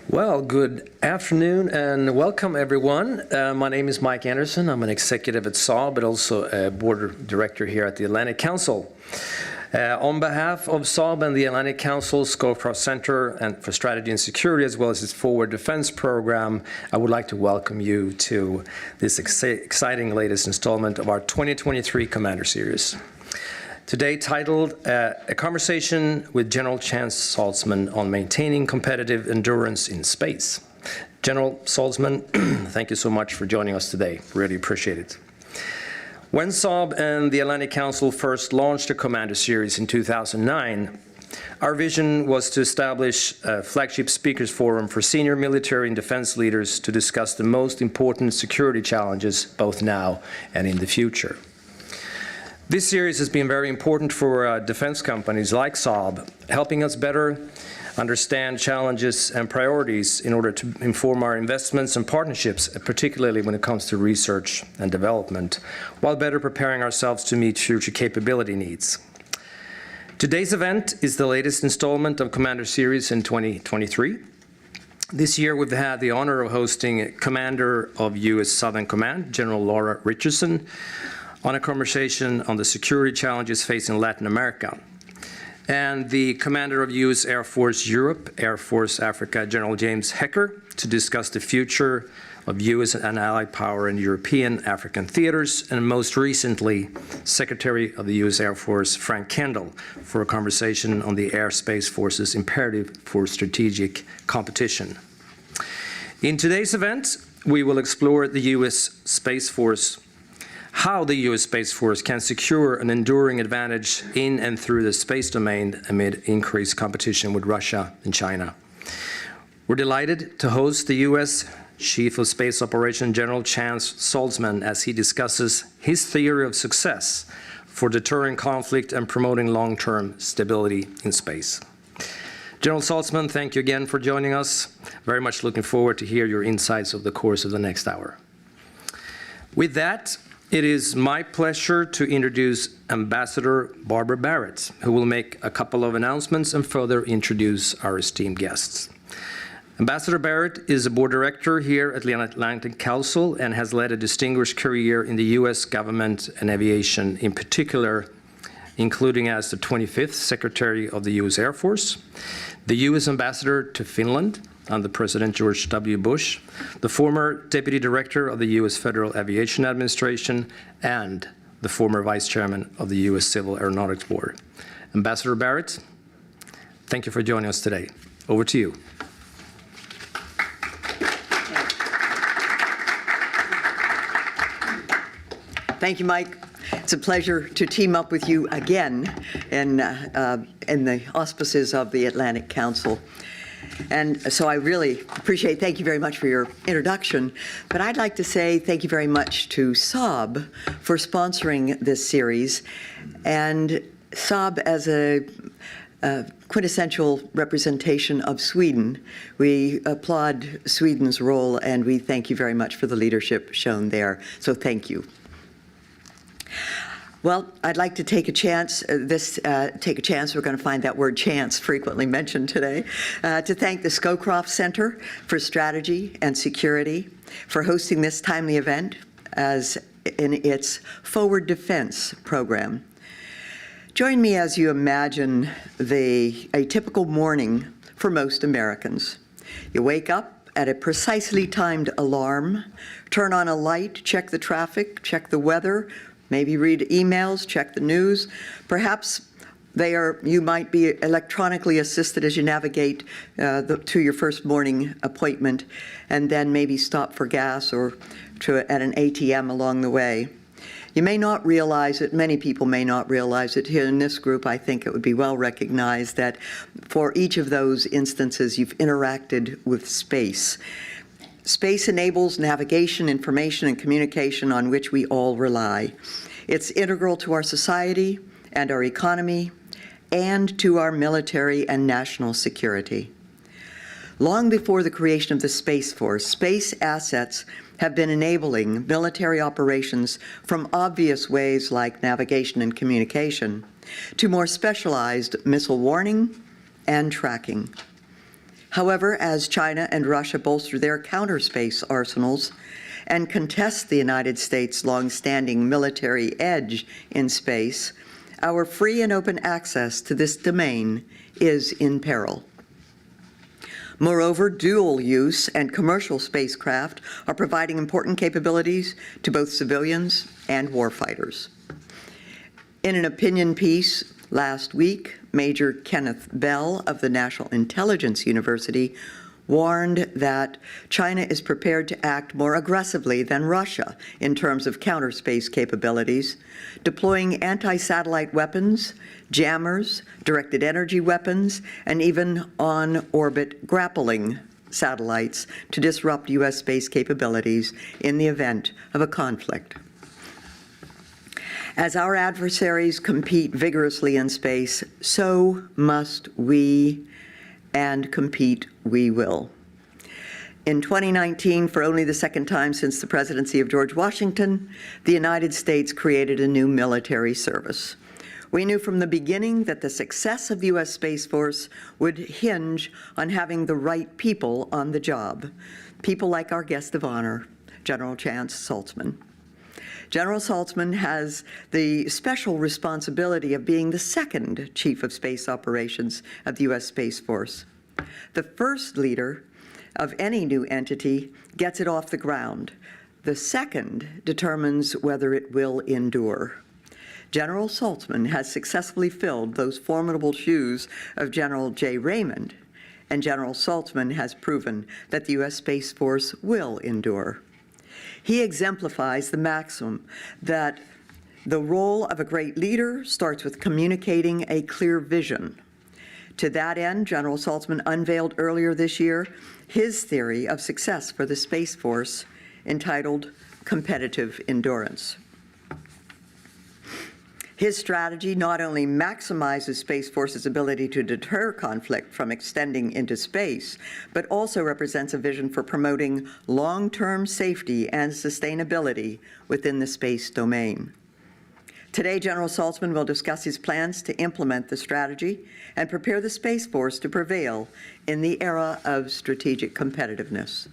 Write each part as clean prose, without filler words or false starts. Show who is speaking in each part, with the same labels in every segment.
Speaker 1: Well, good afternoon and welcome everyone. My name is Mike Anderson. I'm an executive at Saab, but also a board director here at the Atlantic Council. On behalf of Saab and the Atlantic Council, Scowcroft Center and for Strategy and Security, as well as its Forward Defense Program, I would like to welcome you to this exciting latest installment of our 2023 Commander Series. Today titled A Conversation with General Chance Saltzman on Maintaining Competitive Endurance in Space. General Saltzman, thank you so much for joining us today. Really appreciate it. When Saab and the Atlantic Council first launched the Commander Series in 2009, our vision was to establish a flagship speakers forum for senior military and defense leaders to discuss the most important security challenges both now and in the future. This series has been very important for defense companies like Saab, helping us better understand challenges and priorities in order to inform our investments and partnerships, particularly when it comes to research and development, while better preparing ourselves to meet future capability needs. Today's event is the latest installment of Commander Series in 2023. This year we've had the honor of hosting Commander of U.S. Southern Command, General Laura Richardson, on a conversation on the security challenges facing Latin America. And the Commander of U.S. Air Force Europe, Air Force Africa, General James Hecker, to discuss the future of U.S. and allied power in European African theaters, and most recently, Secretary of the U.S. Air Force Frank Kendall for a conversation on the Air Space Force's imperative for strategic competition. In today's event, we will explore the U.S. Space Force, how the U.S. Space Force can secure an enduring advantage in and through the space domain amid increased competition with Russia and China. We're delighted to host the U.S. Chief of Space Operations General Chance Saltzman as he discusses his theory of success for deterring conflict and promoting long-term stability in space. General Saltzman, thank you again for joining us. Very much looking forward to hear your insights over the course of the next hour. With that, it is my pleasure to introduce Ambassador Barbara Barrett, who will make a couple of announcements and further introduce our esteemed guests. Ambassador Barrett is a board director here at the Atlantic Council and has led a distinguished career in the U.S. government and aviation, in particular, including as the 25th Secretary of the U.S. Air Force, the U.S. Ambassador to Finland under President George W. Bush, the former Deputy Director of the U.S. Federal Aviation Administration, and the former Vice Chairman of the U.S. Civil Aeronautics Board. Ambassador Barrett, thank you for joining us today. Over to you.
Speaker 2: Thank you, Mike. It's a pleasure to team up with you again in the auspices of the Atlantic Council. And so I really appreciate, thank you very much for your introduction, but I'd like to say thank you very much to Saab for sponsoring this series, and Saab as a quintessential representation of Sweden. We applaud Sweden's role, and we thank you very much for the leadership shown there, so thank you. Well, I'd like to take a chance, we're going to find that word chance frequently mentioned today, to thank the Scowcroft Center for Strategy and Security for hosting this timely event as in its Forward Defense Program. Join me as you imagine a typical morning for most Americans. You wake up at a precisely timed alarm, turn on a light, check the traffic, check the weather, maybe read emails, check the news. Perhaps you might be electronically assisted as you navigate to your first morning appointment, and then maybe stop for gas or at an ATM along the way. You may not realize it, many people may not realize it. Here in this group, I think it would be well recognized that for each of those instances, you've interacted with space. Space enables navigation, information, and communication on which we all rely. It's integral to our society and our economy and to our military and national security. Long before the creation of the Space Force, space assets have been enabling military operations from obvious ways like navigation and communication to more specialized missile warning and tracking. However, as China and Russia bolster their counter-space arsenals and contest the United States' long-standing military edge in space, our free and open access to this domain is in peril. Moreover, dual-use and commercial spacecraft are providing important capabilities to both civilians and warfighters. In an opinion piece last week, Major Kenneth Bell of the National Intelligence University warned that China is prepared to act more aggressively than Russia in terms of counter-space capabilities, deploying anti-satellite weapons, jammers, directed energy weapons, and even on-orbit grappling satellites to disrupt U.S. space capabilities in the event of a conflict. As our adversaries compete vigorously in space, so must we, and compete we will. In 2019, for only the second time since the presidency of George Washington, the United States created a new military service. We knew from the beginning that the success of the U.S. Space Force would hinge on having the right people on the job, people like our guest of honor, General Chance Saltzman. General Saltzman has the special responsibility of being the second Chief of Space Operations of the U.S. Space Force. The first leader of any new entity gets it off the ground. The second determines whether it will endure. General Saltzman has successfully filled those formidable shoes of General J. Raymond, and General Saltzman has proven that the U.S. Space Force will endure. He exemplifies the maxim that the role of a great leader starts with communicating a clear vision. To that end, General Saltzman unveiled earlier this year his theory of success for the Space Force, entitled Competitive Endurance. His strategy not only maximizes Space Force's ability to deter conflict from extending into space, but also represents a vision for promoting long-term safety and sustainability within the space domain. Today, General Saltzman will discuss his plans to implement the strategy and prepare the Space Force to prevail in the era of strategic competitiveness.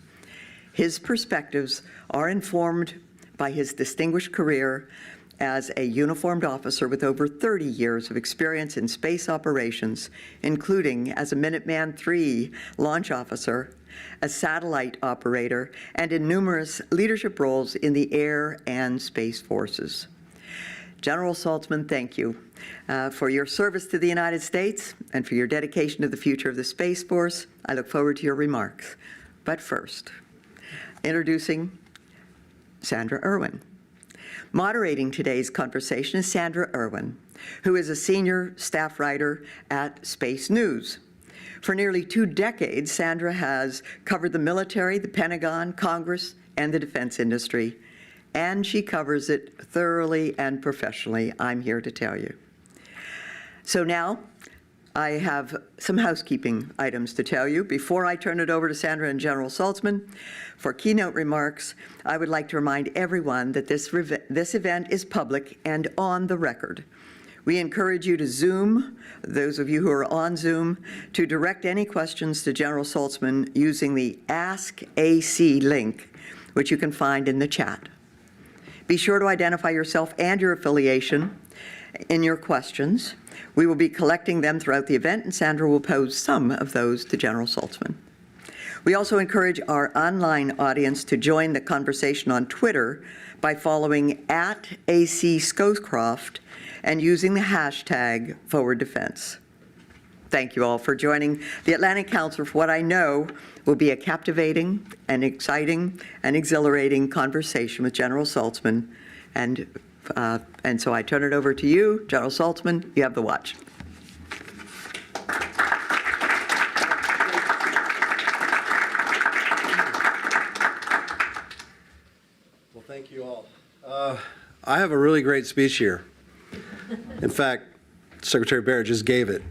Speaker 2: His perspectives are informed by his distinguished career as a uniformed officer with over 30 years of experience in space operations, including as a Minuteman III launch officer, a satellite operator, and in numerous leadership roles in the air and space forces. General Saltzman, thank you for your service to the United States and for your dedication to the future of the Space Force. I look forward to your remarks. But first, introducing Sandra Irwin. Moderating today's conversation is Sandra Irwin, who is a senior staff writer at Space News. For nearly 2 decades, Sandra has covered the military, the Pentagon, Congress, and the defense industry, and she covers it thoroughly and professionally, I'm here to tell you. So now, I have some housekeeping items to tell you. Before I turn it over to Sandra and General Saltzman for keynote remarks, I would like to remind everyone that this event is public and on the record. We encourage you to Zoom, those of you who are on Zoom, to direct any questions to General Saltzman using the Ask AC link, which you can find in the chat. Be sure to identify yourself and your affiliation in your questions. We will be collecting them throughout the event, and Sandra will pose some of those to General Saltzman. We also encourage our online audience to join the conversation on Twitter by following @AC_Scowcroft and using the hashtag #ForwardDefense. Thank you all for joining the Atlantic Council for what I know will be a captivating and exciting and exhilarating conversation with General Saltzman. And so I turn it over to you, General Saltzman. You have the watch.
Speaker 3: Well, thank you all. I have a really great speech here. In fact, Secretary Barrett just gave it.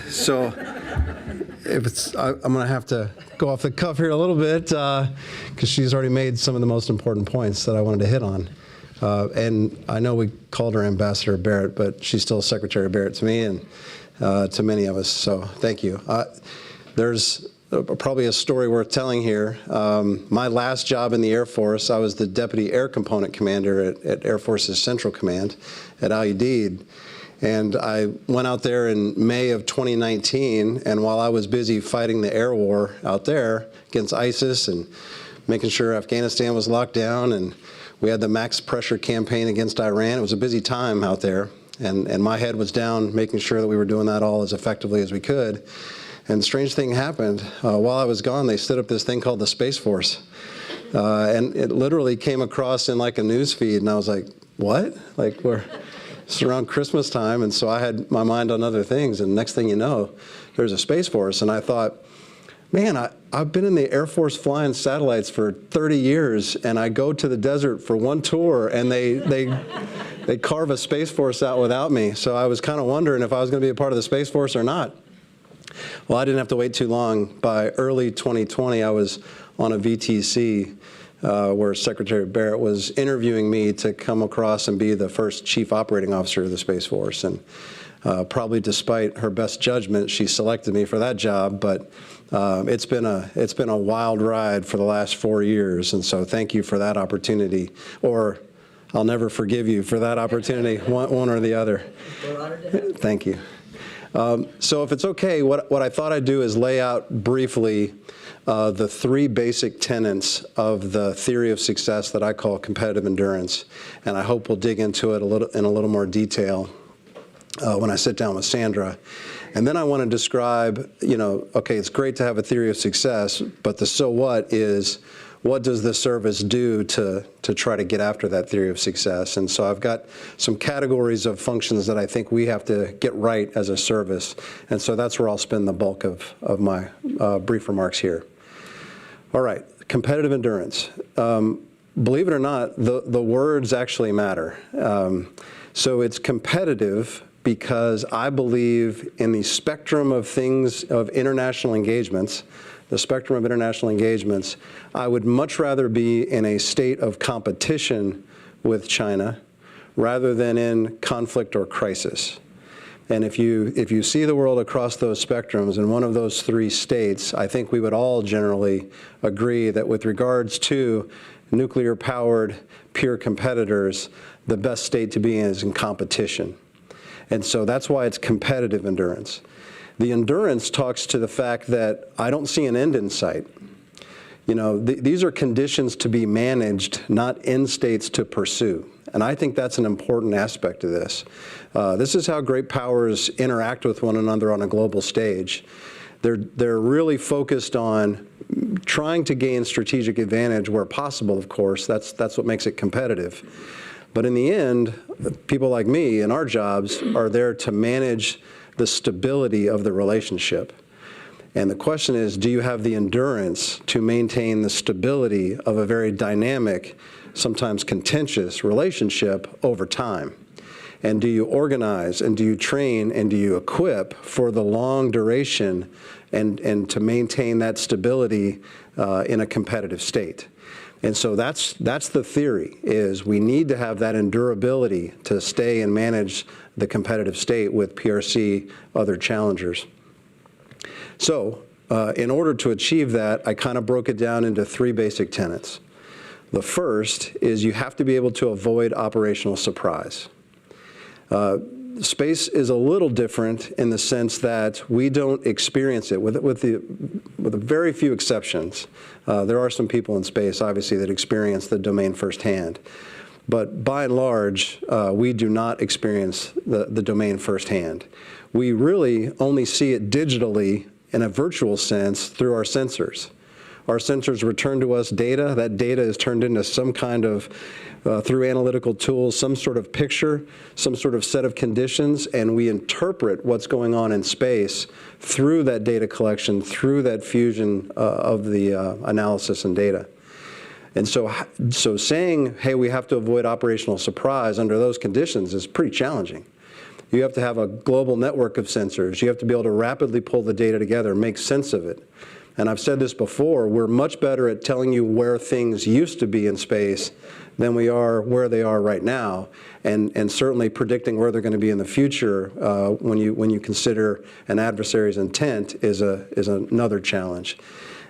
Speaker 3: So I'm going to have to go off the cuff here a little bit because she's already made some of the most important points that I wanted to hit on. And I know we called her Ambassador Barrett, but she's still Secretary Barrett to me and to many of us, so thank you. There's probably a story worth telling here. My last job in the Air Force, I was the Deputy Air Component Commander at Air Force's Central Command at Al Udeid. And I went out there in May of 2019, and while I was busy fighting the air war out there against ISIS and making sure Afghanistan was locked down, and we had the max pressure campaign against Iran, it was a busy time out there. And my head was down making sure that we were doing that all as effectively as we could. And a strange thing happened. While I was gone, they stood up this thing called the Space Force. And it literally came across in like a news feed, and I was like, what? Like, it's around Christmas time, and so I had my mind on other things, and next thing you know, there's a Space Force, and I thought, man, I've been in the Air Force flying satellites for 30 years, and I go to the desert for one tour, and they carve a Space Force out without me. So I was kind of wondering if I was going to be a part of the Space Force or not. Well, I didn't have to wait too long. By early 2020, I was on a VTC where Secretary Barrett was interviewing me to come across and be the first Chief Operating Officer of the Space Force. And probably despite her best judgment, she selected me for that job. But it's been a wild ride for the last 4 years. And so thank you for that opportunity. Or I'll never forgive you for that opportunity, one or the other. Thank you. So if it's okay, what I thought I'd do is lay out briefly the three basic tenets of the theory of success that I call competitive endurance, and I hope we'll dig into it in a little more detail when I sit down with Sandra. And then I want to describe, okay, it's great to have a theory of success, but the so what is, what does the service do to try to get after that theory of success? And so I've got some categories of functions that I think we have to get right as a service. And so that's where I'll spend the bulk of my brief remarks here. All right, competitive endurance. Believe it or not, the words actually matter. So it's competitive because I believe in the spectrum of things, of international engagements, the spectrum of international engagements, I would much rather be in a state of competition with China rather than in conflict or crisis. And if you see the world across those spectrums in one of those three states, I think we would all generally agree that with regards to nuclear-powered peer competitors, the best state to be in is in competition. And so that's why it's competitive endurance. The endurance talks to the fact that I don't see an end in sight. These are conditions to be managed, not end states to pursue. And I think that's an important aspect of this. This is how great powers interact with one another on a global stage. They're really focused on trying to gain strategic advantage where possible, of course. That's what makes it competitive. But in the end, people like me and our jobs are there to manage the stability of the relationship. And the question is, do you have the endurance to maintain the stability of a very dynamic, sometimes contentious relationship over time? And do you organize, and do you train, and do you equip for the long duration and to maintain that stability in a competitive state? And so that's the theory, is we need to have that endurability to stay and manage the competitive state with PRC, other challengers. So in order to achieve that, I kind of broke it down into three basic tenets. The first is you have to be able to avoid operational surprise. Space is a little different in the sense that we don't experience it, with very few exceptions. There are some people in space, obviously, that experience the domain firsthand. But by and large, we do not experience the domain firsthand. We really only see it digitally in a virtual sense through our sensors. Our sensors return to us data. That data is turned into some kind of, through analytical tools, some sort of picture, some sort of set of conditions, and we interpret what's going on in space through that data collection, through that fusion of the analysis and data. And so saying, hey, we have to avoid operational surprise under those conditions is pretty challenging. You have to have a global network of sensors. You have to be able to rapidly pull the data together, make sense of it. And I've said this before, we're much better at telling you where things used to be in space than we are where they are right now, and certainly predicting where they're going to be in the future when you consider an adversary's intent is another challenge.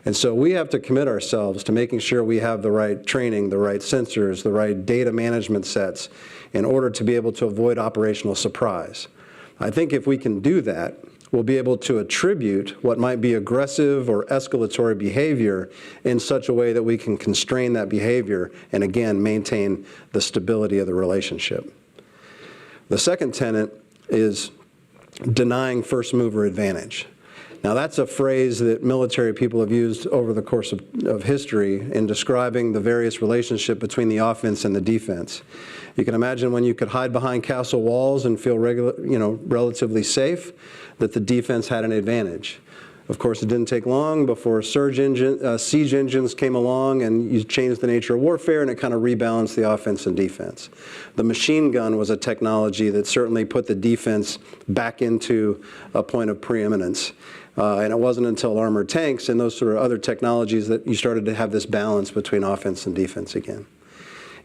Speaker 3: And so we have to commit ourselves to making sure we have the right training, the right sensors, the right data management sets in order to be able to avoid operational surprise. I think if we can do that, we'll be able to attribute what might be aggressive or escalatory behavior in such a way that we can constrain that behavior and, again, maintain the stability of the relationship. The second tenet is denying first mover advantage. Now, that's a phrase that military people have used over the course of history in describing the various relationship between the offense and the defense. You can imagine when you could hide behind castle walls and feel relatively safe, that the defense had an advantage. Of course, it didn't take long before siege engines came along, and you changed the nature of warfare, and it kind of rebalanced the offense and defense. The machine gun was a technology that certainly put the defense back into a point of preeminence. And it wasn't until armored tanks and those sort of other technologies that you started to have this balance between offense and defense again.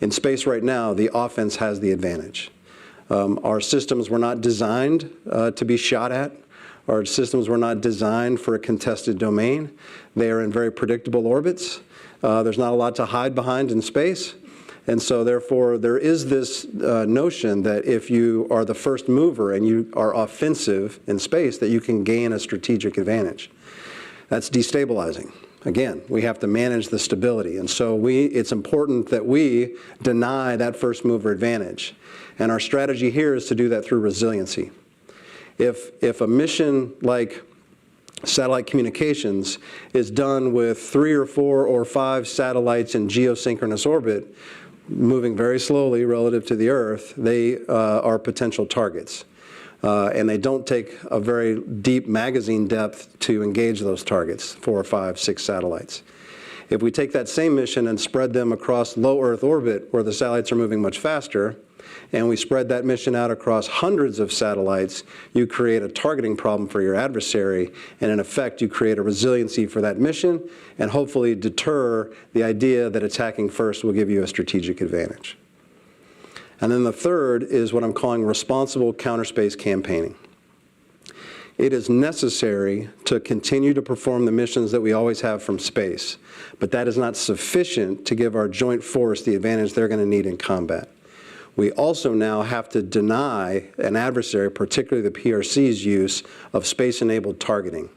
Speaker 3: In space right now, the offense has the advantage. Our systems were not designed to be shot at. Our systems were not designed for a contested domain. They are in very predictable orbits. There's not a lot to hide behind in space. And so therefore, there is this notion that if you are the first mover and you are offensive in space, that you can gain a strategic advantage. That's destabilizing. Again, we have to manage the stability. And so it's important that we deny that first mover advantage. And our strategy here is to do that through resiliency. If a mission like satellite communications is done with 3 or 4 or 5 satellites in geosynchronous orbit, moving very slowly relative to the Earth, they are potential targets. And they don't take a very deep magazine depth to engage those targets, 4 or 5, 6 satellites. If we take that same mission and spread them across low Earth orbit, where the satellites are moving much faster, and we spread that mission out across hundreds of satellites, you create a targeting problem for your adversary, and in effect, you create a resiliency for that mission, and hopefully deter the idea that attacking first will give you a strategic advantage. And then the third is what I'm calling responsible counterspace campaigning. It is necessary to continue to perform the missions that we always have from space, but that is not sufficient to give our joint force the advantage they're going to need in combat. We also now have to deny an adversary, particularly the PRC's use of space-enabled targeting.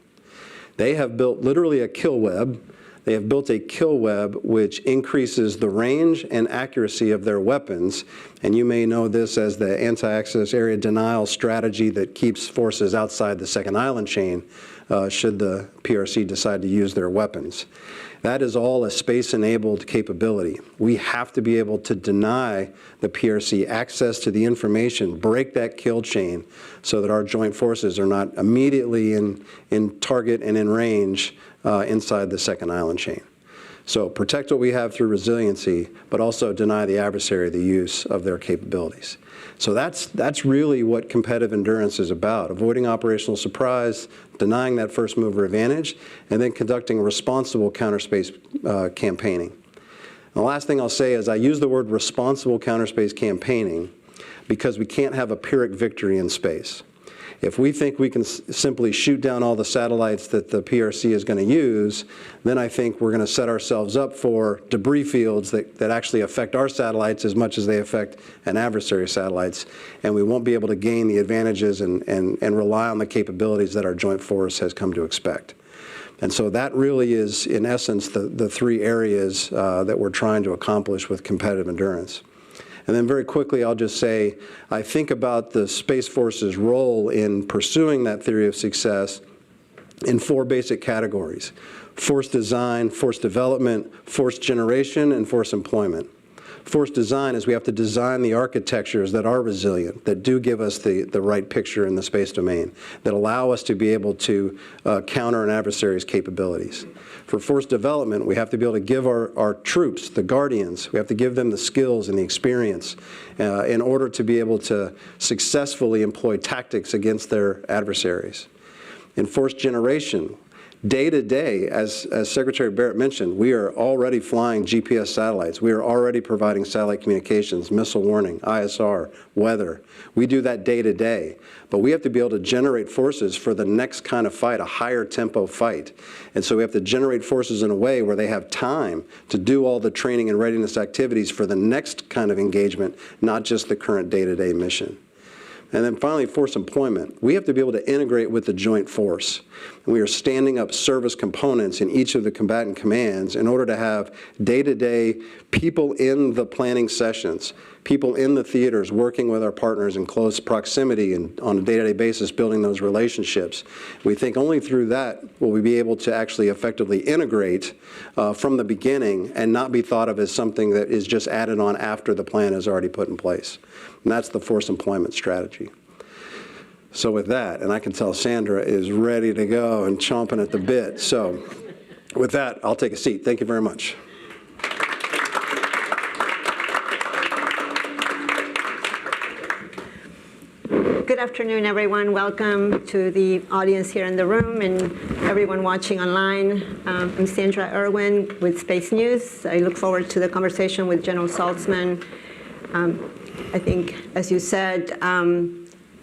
Speaker 3: They have built literally a kill web. They have built a kill web which increases the range and accuracy of their weapons, and you may know this as the anti-access area denial strategy that keeps forces outside the second island chain should the PRC decide to use their weapons. That is all a space-enabled capability. We have to be able to deny the PRC access to the information, break that kill chain, so that our joint forces are not immediately in target and in range inside the second island chain. So protect what we have through resiliency, but also deny the adversary the use of their capabilities. So that's really what competitive endurance is about: avoiding operational surprise, denying that first mover advantage, and then conducting responsible counterspace campaigning. And the last thing I'll say is I use the word responsible counterspace campaigning because we can't have a Pyrrhic victory in space. If we think we can simply shoot down all the satellites that the PRC is going to use, then I think we're going to set ourselves up for debris fields that actually affect our satellites as much as they affect an adversary's satellites, and we won't be able to gain the advantages and rely on the capabilities that our joint force has come to expect. And so that really is, in essence, the 3 areas that we're trying to accomplish with competitive endurance. And then very quickly, I'll just say, I think about the Space Force's role in pursuing that theory of success in 4 basic categories: force design, force development, force generation, and force employment. Force design is we have to design the architectures that are resilient, that do give us the right picture in the space domain, that allow us to be able to counter an adversary's capabilities. For force development, we have to be able to give our troops, the guardians, we have to give them the skills and the experience in order to be able to successfully employ tactics against their adversaries. In force generation, Day to day, as Secretary Barrett mentioned, we are already flying GPS satellites. We are already providing satellite communications, missile warning, ISR, weather. We do that day to day. But we have to be able to generate forces for the next kind of fight, a higher tempo fight. And so we have to generate forces in a way where they have time to do all the training and readiness activities for the next kind of engagement, not just the current day-to-day mission. And then finally, force employment. We have to be able to integrate with the joint force. We are standing up service components in each of the combatant commands in order to have day-to-day people in the planning sessions, people in the theaters working with our partners in close proximity and on a day-to-day basis building those relationships. We think only through that will we be able to actually effectively integrate from the beginning and not be thought of as something that is just added on after the plan is already put in place. And that's the force employment strategy. So with that, and I can tell Sandra is ready to go and chomping at the bit. So with that, I'll take a seat. Thank you very much.
Speaker 4: Good afternoon, everyone. Welcome to the audience here in the room and everyone watching online. I'm Sandra Irwin with Space News. I look forward to the conversation with General Saltzman. I think, as you said,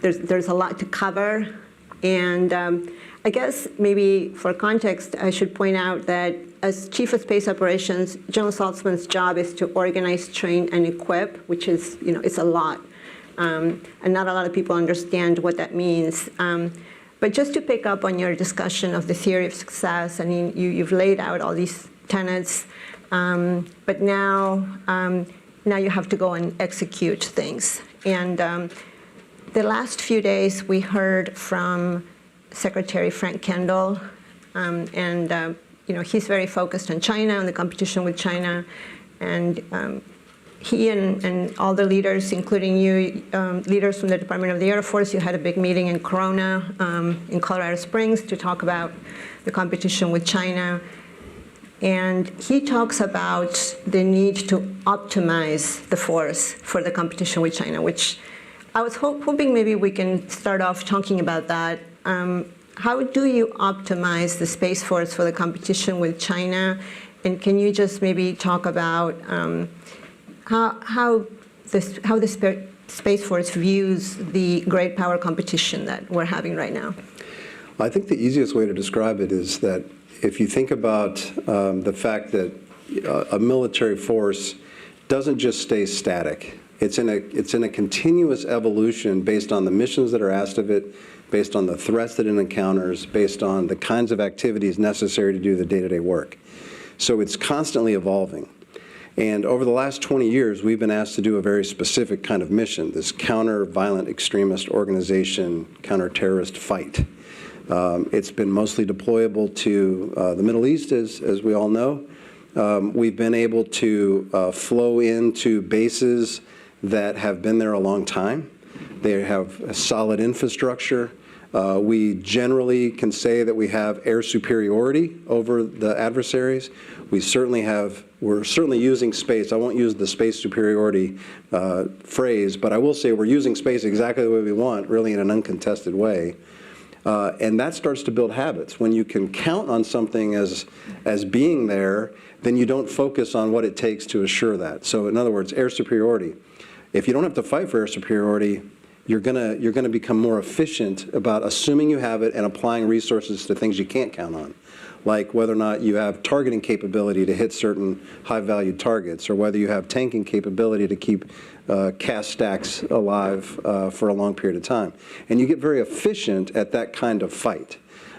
Speaker 4: there's a lot to cover. And I guess maybe for context, I should point out that as Chief of Space Operations, General Saltzman's job is to organize, train, and equip, which is, it's a lot. And not a lot of people understand what that means. But just to pick up on your discussion of the theory of success, I mean, you've laid out all these tenets, but now you have to go and execute things. And the last few days, we heard from Secretary Frank Kendall, and he's very focused on China and the competition with China, and he and all the leaders, including you, leaders from the Department of the Air Force, you had a big meeting in Corona, in Colorado Springs, to talk about the competition with China. And he talks about the need to optimize the force for the competition with China, which I was hoping maybe we can start off talking about that. How do you optimize the Space Force for the competition with China? And can you just maybe talk about how the Space Force views the great power competition that we're having right now?
Speaker 3: I think the easiest way to describe it is that if you think about the fact that a military force doesn't just stay static. It's in a continuous evolution based on the missions that are asked of it, based on the threats that it encounters, based on the kinds of activities necessary to do the day-to-day work. So it's constantly evolving. And over the last 20 years, we've been asked to do a very specific kind of mission, this counter-violent extremist organization, counter-terrorist fight. It's been mostly deployable to the Middle East, as we all know. We've been able to flow into bases that have been there a long time. They have a solid infrastructure. We generally can say that we have air superiority over the adversaries. We're certainly using space. I won't use the space superiority phrase, but I will say we're using space exactly the way we want, really in an uncontested way. And that starts to build habits. When you can count on something as being there, then you don't focus on what it takes to assure that. So in other words, air superiority. If you don't have to fight for air superiority, you're gonna become more efficient about assuming you have it and applying resources to things you can't count on, like whether or not you have targeting capability to hit certain high-valued targets, or whether you have tanking capability to keep cast stacks alive for a long period of time. And you get very efficient at that kind of fight.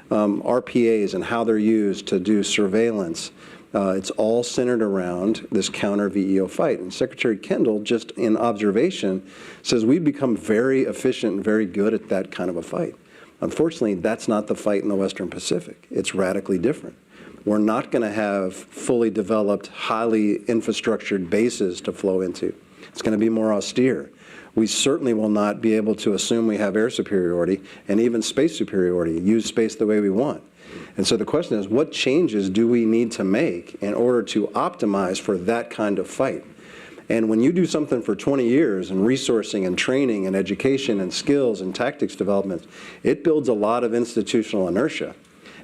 Speaker 3: RPAs and how they're used to do surveillance, it's all centered around this counter-VEO fight. And Secretary Kendall, just in observation, says we've become very efficient and very good at that kind of a fight. Unfortunately, that's not the fight in the Western Pacific. It's radically different. We're not going to have fully developed, highly infrastructured bases to flow into. It's going to be more austere. We certainly will not be able to assume we have air superiority and even space superiority, use space the way we want. And so the question is, what changes do we need to make in order to optimize for that kind of fight? And when you do something for 20 years in resourcing and training and education and skills and tactics development, it builds a lot of institutional inertia.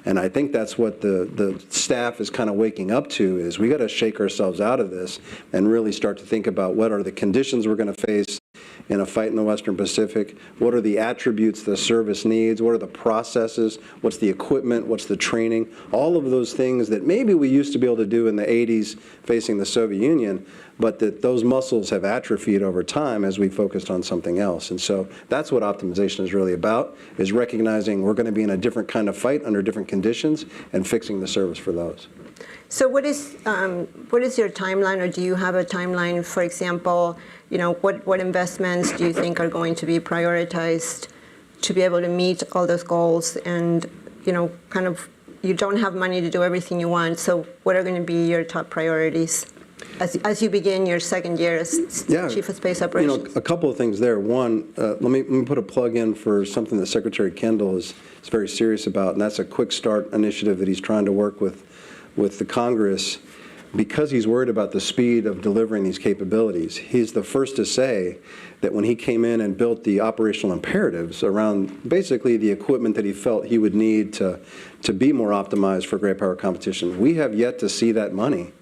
Speaker 3: And I think that's what the staff is kind of waking up to, is we got to shake ourselves out of this and really start to think about what are the conditions we're going to face in a fight in the Western Pacific, what are the attributes the service needs, what are the processes, what's the equipment, what's the training, all of those things that maybe we used to be able to do in the 80s facing the Soviet Union, but that those muscles have atrophied over time as we focused on something else. And so that's what optimization is really about, is recognizing we're going to be in a different kind of fight under different conditions and fixing the service for those.
Speaker 4: So what is your timeline, or do you have a timeline? For example, what investments do you think are going to be prioritized to be able to meet all those goals? And kind of, you don't have money to do everything you want. So what are going to be your top priorities as you begin your second year as Chief of Space Operations?
Speaker 3: A couple of things there. One, let me put a plug in for something that Secretary Kendall is very serious about, and that's a quick start initiative that he's trying to work with the Congress, because he's worried about the speed of delivering these capabilities. He's the first to say that when he came in and built the operational imperatives around basically the equipment that he felt he would need to be more optimized for great power competition, we have yet to see that money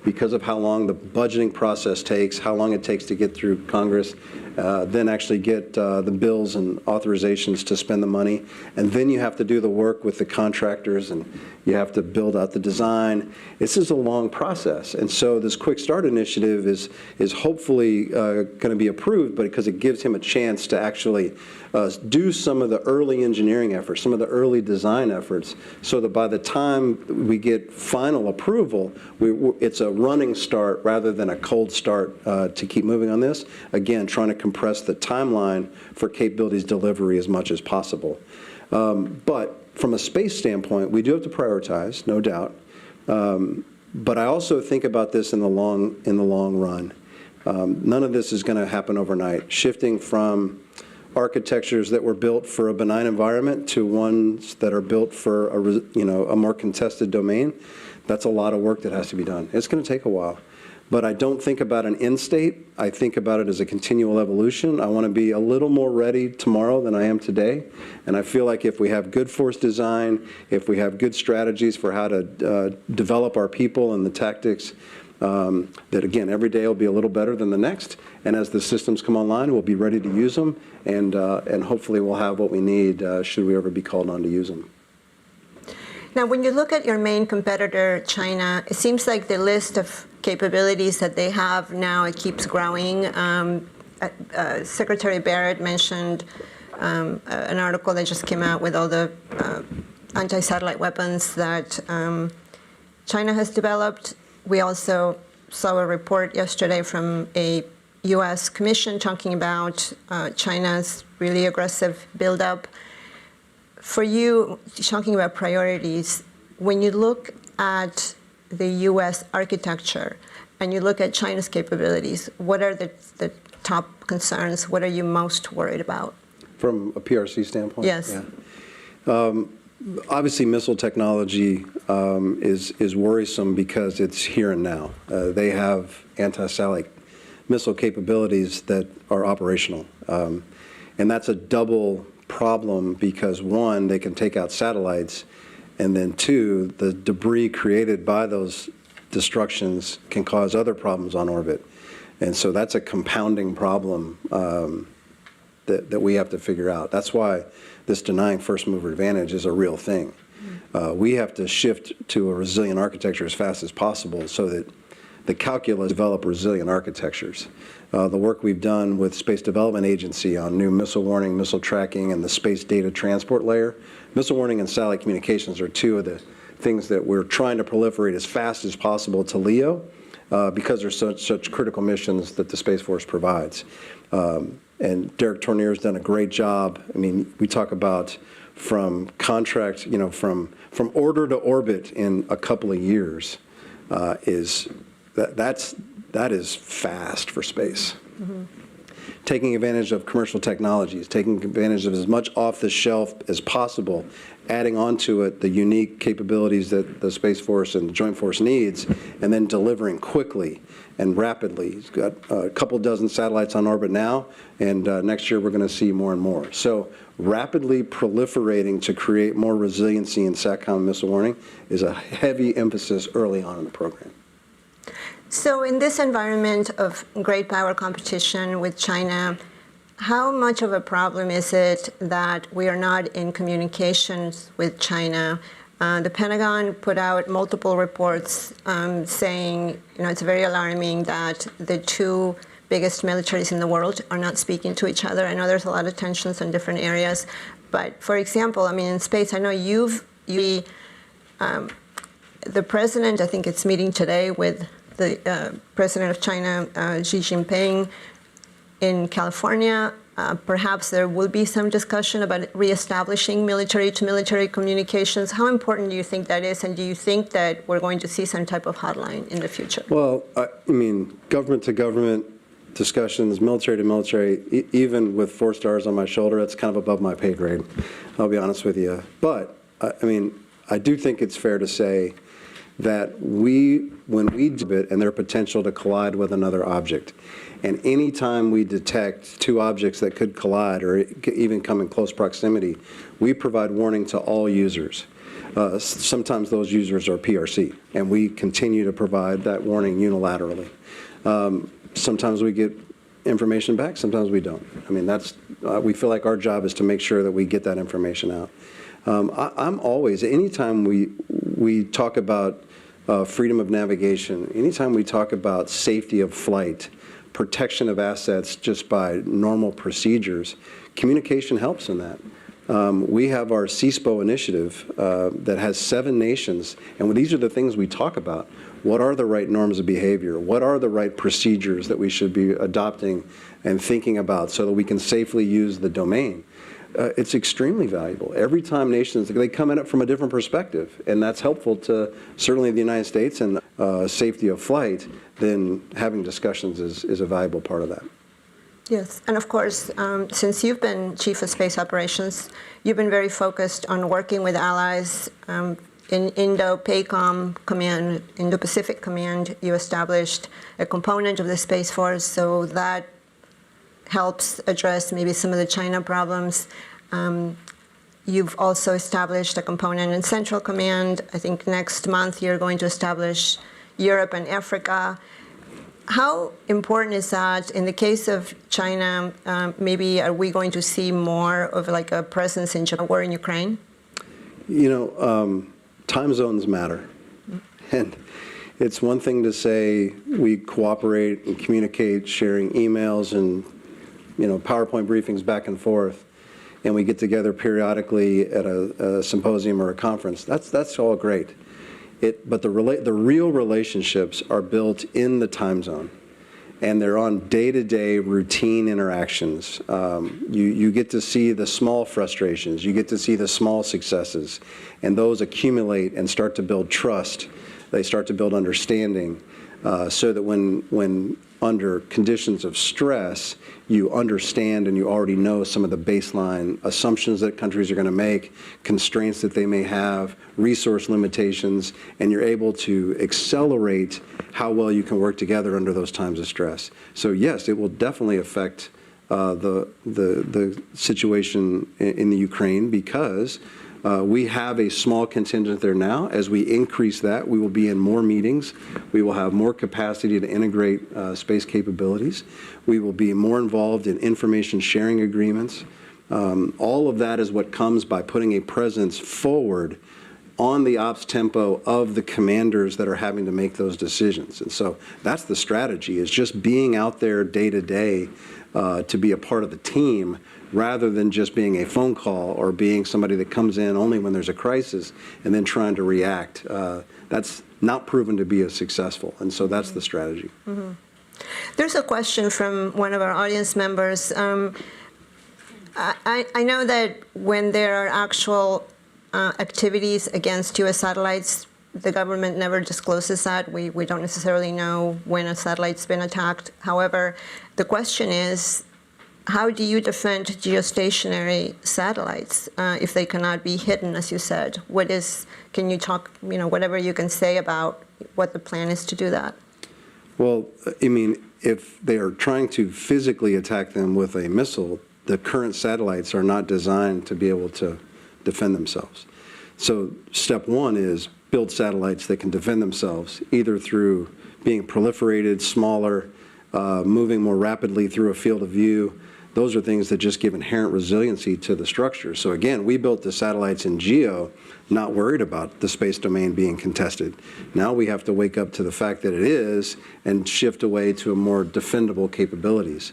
Speaker 3: because of how long the budgeting process takes, how long it takes to get through Congress, then actually get the bills and authorizations to spend the money. And then you have to do the work with the contractors, and you have to build out the design. This is a long process. And so this Quick Start initiative is hopefully going to be approved, but because it gives him a chance to actually do some of the early engineering efforts, some of the early design efforts, so that by the time we get final approval, it's a running start rather than a cold start to keep moving on this. Again, trying to compress the timeline for capabilities delivery as much as possible. But from a space standpoint, we do have to prioritize, no doubt. But I also think about this in the long run. None of this is going to happen overnight. Shifting from architectures that were built for a benign environment to ones that are built for a more contested domain, that's a lot of work that has to be done. It's going to take a while. But I don't think about an end state. I think about it as a continual evolution. I want to be a little more ready tomorrow than I am today. And I feel like if we have good force design, if we have good strategies for how to develop our people and the tactics, that again, every day will be a little better than the next. And as the systems come online, we'll be ready to use them. And hopefully we'll have what we need should we ever be called on to use them.
Speaker 4: Now, when you look at your main competitor, China, it seems like the list of capabilities that they have now, it keeps growing. Secretary Barrett mentioned an article that just came out with all the anti-satellite weapons that China has developed. We also saw a report yesterday from a U.S. commission talking about China's really aggressive buildup. For you, talking about priorities, when you look at the U.S. architecture and you look at China's capabilities, what are the top concerns? What are you most worried about?
Speaker 3: From a PRC standpoint?
Speaker 4: Yes.
Speaker 3: Yeah. Obviously, missile technology is worrisome because it's here and now. They have anti-satellite missile capabilities that are operational. And that's a double problem because, one, they can take out satellites, and then two, the debris created by those destructions can cause other problems on orbit. And so that's a compounding problem that we have to figure out. That's why this denying first mover advantage is a real thing. We have to shift to a resilient architecture as fast as possible so that the calculus develop resilient architectures. The work we've done with Space Development Agency on new missile warning, missile tracking, and the space data transport layer. Missile warning and satellite communications are two of the things that we're trying to proliferate as fast as possible to LEO because they're such critical missions that the Space Force provides. And Derek Tournier's done a great job. I mean, we talk about from contract, from order to orbit in a couple of years that is fast for space. Mm-hmm. taking advantage of commercial technologies, taking advantage of as much off the shelf as possible, adding onto it the unique capabilities that the Space Force and the Joint Force needs, and then delivering quickly and rapidly. He's got a couple dozen satellites on orbit now, and next year we're going to see more and more. So rapidly proliferating to create more resiliency in SATCOM missile warning is a heavy emphasis early on in the program.
Speaker 4: So in this environment of great power competition with China, how much of a problem is it that we are not in communications with China? The Pentagon put out multiple reports saying, it's very alarming that the two biggest militaries in the world are not speaking to each other. I know there's a lot of tensions in different areas, but for example, in space, I know the president, I think it's meeting today with the president of China, Xi Jinping, in California. Perhaps there will be some discussion about reestablishing military-to-military communications. How important do you think that is, and do you think that we're going to see some type of hotline in the future?
Speaker 3: Well, government-to-government discussions, military-to-military, even with 4 stars on my shoulder, that's kind of above my pay grade, I'll be honest with you. But, I do think it's fair to say that when we do it and their potential to collide with another object, and any time we detect 2 objects that could collide or even come in close proximity, we provide warning to all users. Sometimes those users are PRC, and we continue to provide that warning unilaterally. Sometimes we get information back, sometimes we don't. We feel like our job is to make sure that we get that information out. I'm always, anytime we talk about freedom of navigation, anytime we talk about safety of flight, protection of assets just by normal procedures, communication helps in that. We have our CSPO initiative that has 7 nations, and these are the things we talk about. What are the right norms of behavior? What are the right procedures that we should be adopting and thinking about so that we can safely use the domain? It's extremely valuable. Every time nations, they come at it from a different perspective, and that's helpful to certainly the United States and safety of flight, then having discussions is a valuable part of that.
Speaker 4: Yes, and of course, since you've been Chief of Space Operations, you've been very focused on working with allies. In Indo-PACOM Command, Indo-Pacific Command, you established a component of the Space Force, so that helps address maybe some of the China problems. You've also established a component in Central Command. I think next month you're going to establish Europe and Africa. How important is that in the case of China? Maybe are we going to see more of like a presence in Japan or in Ukraine?
Speaker 3: Time zones matter. And it's one thing to say we cooperate and communicate, sharing emails and PowerPoint briefings back and forth, and we get together periodically at a symposium or a conference. That's all great. But the real relationships are built in the time zone, and they're on day-to-day routine interactions. You get to see the small frustrations, you get to see the small successes, and those accumulate and start to build trust. They start to build understanding, so that when under conditions of stress, you understand and you already know some of the baseline assumptions that countries are going to make, constraints that they may have, resource limitations, and you're able to accelerate how well you can work together under those times of stress. So yes, it will definitely affect the situation in the Ukraine, because we have a small contingent there now. As we increase that, we will be in more meetings. We will have more capacity to integrate space capabilities. We will be more involved in information sharing agreements. All of that is what comes by putting a presence forward on the ops tempo of the commanders that are having to make those decisions. And so that's the strategy, is just being out there day to day to be a part of the team, rather than just being a phone call or being somebody that comes in only when there's a crisis and then trying to react. That's not proven to be as successful, and so that's the strategy.
Speaker 4: Mm-hmm. There's a question from one of our audience members. I know that when there are actual activities against U.S. satellites, the government never discloses that. We don't necessarily know when a satellite's been attacked. However, the question is, how do you defend geostationary satellites if they cannot be hidden, as you said? Can you talk, whatever you can say about what the plan is to do that?
Speaker 3: Well, I mean, if they are trying to physically attack them with a missile, the current satellites are not designed to be able to defend themselves. So step one is build satellites that can defend themselves, either through being proliferated, smaller, moving more rapidly through a field of view. Those are things that just give inherent resiliency to the structure. So again, we built the satellites in GEO, not worried about the space domain being contested. Now we have to wake up to the fact that it is and shift away to more defendable capabilities.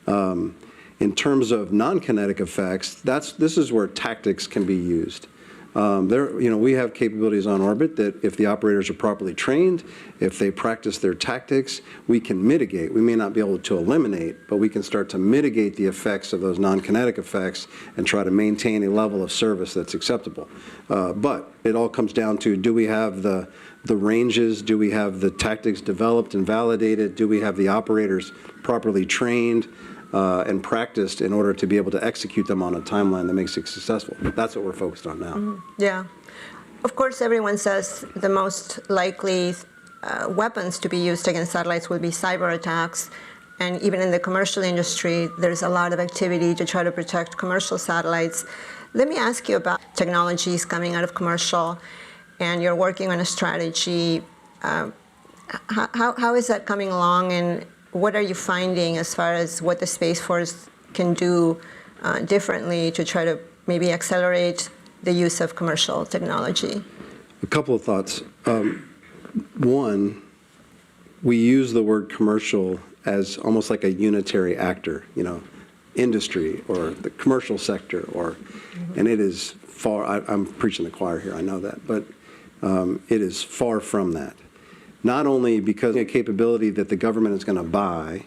Speaker 3: In terms of non-kinetic effects, this is where tactics can be used. We have capabilities on orbit that if the operators are properly trained, if they practice their tactics, we can mitigate. We may not be able to eliminate, but we can start to mitigate the effects of those non-kinetic effects and try to maintain a level of service that's acceptable. But it all comes down to, do we have the ranges? Do we have the tactics developed and validated? Do we have the operators properly trained and practiced in order to be able to execute them on a timeline that makes it successful? That's what we're focused on now.
Speaker 4: Mm-hmm. Yeah. Of course, everyone says the most likely weapons to be used against satellites will be cyber attacks. And even in the commercial industry, there's a lot of activity to try to protect commercial satellites. Let me ask you about technologies coming out of commercial, and you're working on a strategy. How is that coming along, and what are you finding as far as what the Space Force can do differently to try to maybe accelerate the use of commercial technology?
Speaker 3: A couple of thoughts. One, we use the word commercial as almost like a unitary actor, industry or the commercial sector, and it is far, I'm preaching the choir here, I know that, but it is far from that. Not only because of a capability that the government is going to buy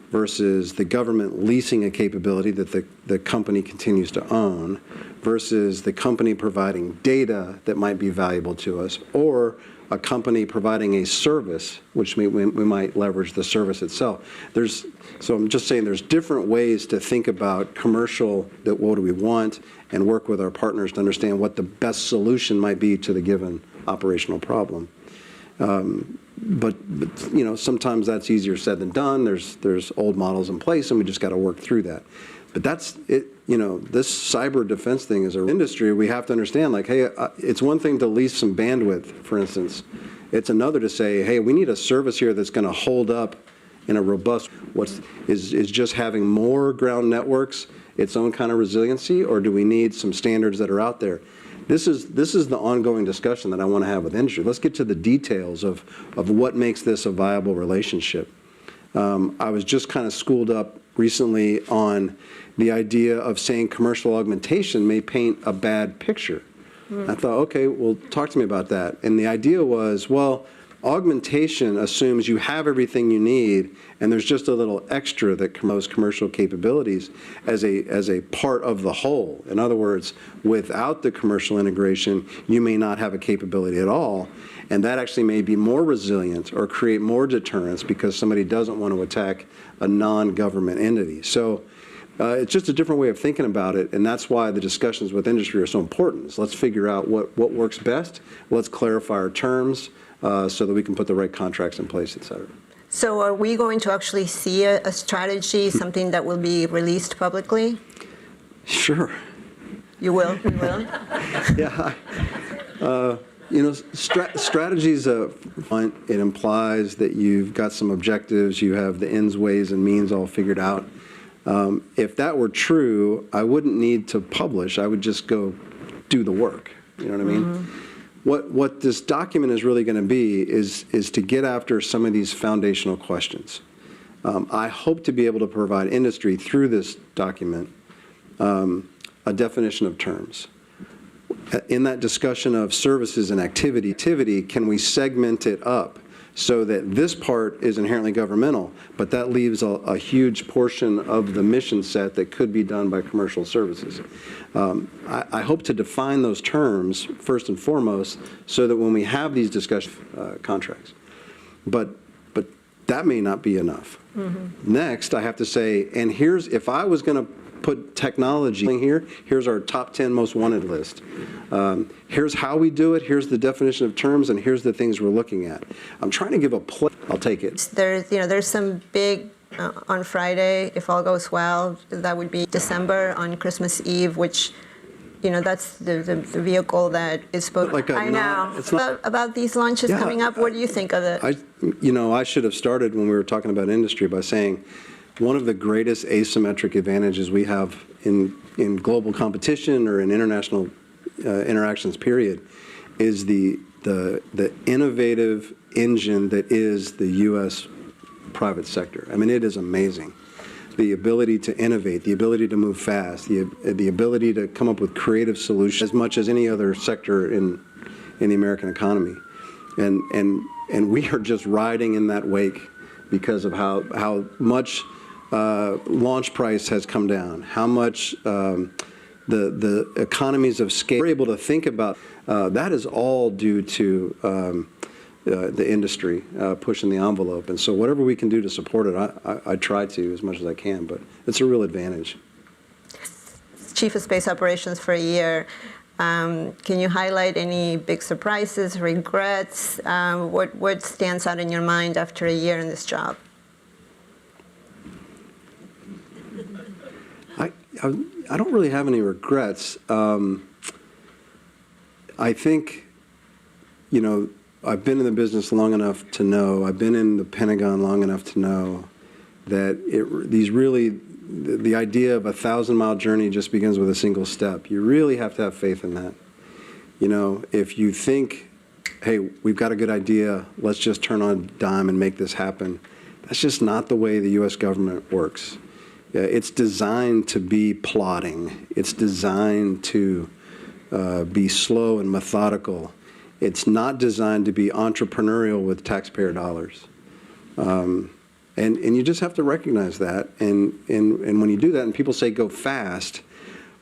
Speaker 3: versus the government leasing a capability that the company continues to own versus the company providing data that might be valuable to us, or a company providing a service, which we might leverage the service itself. So I'm just saying there's different ways to think about commercial, that what do we want, and work with our partners to understand what the best solution might be to the given operational problem. But sometimes that's easier said than done. There's old models in place, and we just got to work through that. But that's it. This cyber defense thing is an industry. We have to understand, like, hey, it's one thing to lease some bandwidth, for instance. It's another to say, hey, we need a service here that's going to hold up in a robust. Is just having more ground networks its own kind of resiliency, or do we need some standards that are out there? This is the ongoing discussion that I want to have with industry. Let's get to the details of what makes this a viable relationship. I was just kind of schooled up recently on the idea of saying commercial augmentation may paint a bad picture. I thought, okay, well, talk to me about that. And the idea was, well, augmentation assumes you have everything you need, and there's just a little extra that those commercial capabilities as a part of the whole. In other words, without the commercial integration, you may not have a capability at all, and that actually may be more resilient or create more deterrence because somebody doesn't want to attack a non-government entity. So it's just a different way of thinking about it, and that's why the discussions with industry are so important. So let's figure out what works best. Let's clarify our terms so that we can put the right contracts in place, et cetera.
Speaker 4: So are we going to actually see a strategy, something that will be released publicly?
Speaker 3: Sure.
Speaker 4: You will? You will?
Speaker 3: Yeah. Strategies, it implies that you've got some objectives, you have the ends, ways, and means all figured out. If that were true, I wouldn't need to publish. I would just go do the work. You know what I mean? Mm-hmm. What this document is really going to be is to get after some of these foundational questions. I hope to be able to provide industry through this document a definition of terms. In that discussion of services and activity, can we segment it up so that this part is inherently governmental, but that leaves a huge portion of the mission set that could be done by commercial services. I hope to define those terms first and foremost so that when we have these discussion contracts, but That may not be enough. Next, I have to say, and here's, if I was going to put technology here, here's our top 10 most wanted list. Here's how we do it, here's the definition of terms, and here's the things we're looking at. I'm trying to give a play. I'll take it.
Speaker 4: There's some big, on Friday, if all goes well, that would be December on Christmas Eve, which, that's the vehicle that is supposed to. I know.
Speaker 3: It's not,
Speaker 4: about these launches coming up, what do you think of it?
Speaker 3: I should have started when we were talking about industry by saying one of the greatest asymmetric advantages we have in global competition or in international interactions, period, is the innovative engine that is the U.S. private sector. I mean, it is amazing. The ability to innovate, the ability to move fast, the ability to come up with creative solutions as much as any other sector in the American economy. And we are just riding in that wake because of how much launch price has come down, how much the economies of scale we're able to think about. That is all due to the industry pushing the envelope. And so whatever we can do to support it, I try to as much as I can, but it's a real advantage.
Speaker 4: Chief of Space Operations for a year. Can you highlight any big surprises, regrets? What stands out in your mind after a year in this job?
Speaker 3: I don't really have any regrets. I think, I've been in the business long enough to know, I've been in the Pentagon long enough to know that the idea of a 1,000-mile journey just begins with a single step. You really have to have faith in that. If you think, hey, we've got a good idea, let's just turn on a dime and make this happen, that's just not the way the U.S. government works. It's designed to be plodding. It's designed to be slow and methodical. It's not designed to be entrepreneurial with taxpayer dollars. And you just have to recognize that. And when you do that, and people say go fast,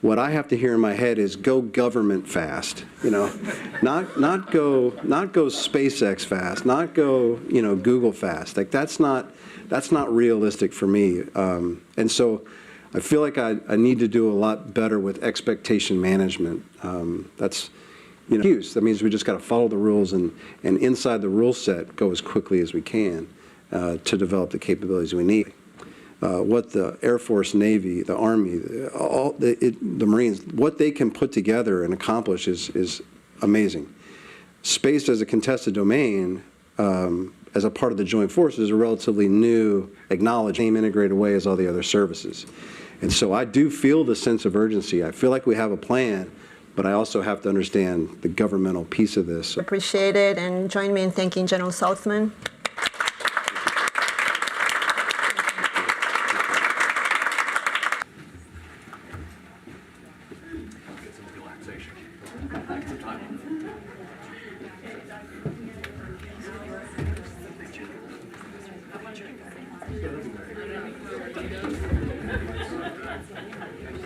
Speaker 3: what I have to hear in my head is go government fast. Not go SpaceX fast, not go Google fast. Like that's not realistic for me. And so I feel like I need to do a lot better with expectation management. That's that means we just got to follow the rules and inside the rule set go as quickly as we can to develop the capabilities we need. What the Air Force, Navy, the Army, the Marines, what they can put together and accomplish is amazing. Space as a contested domain, as a part of the joint forces, is a relatively new, acknowledged, same integrated way as all the other services. And so I do feel the sense of urgency. I feel like we have a plan, but I also have to understand the governmental piece of this.
Speaker 4: Appreciate it, and join me in thanking General Saltzman.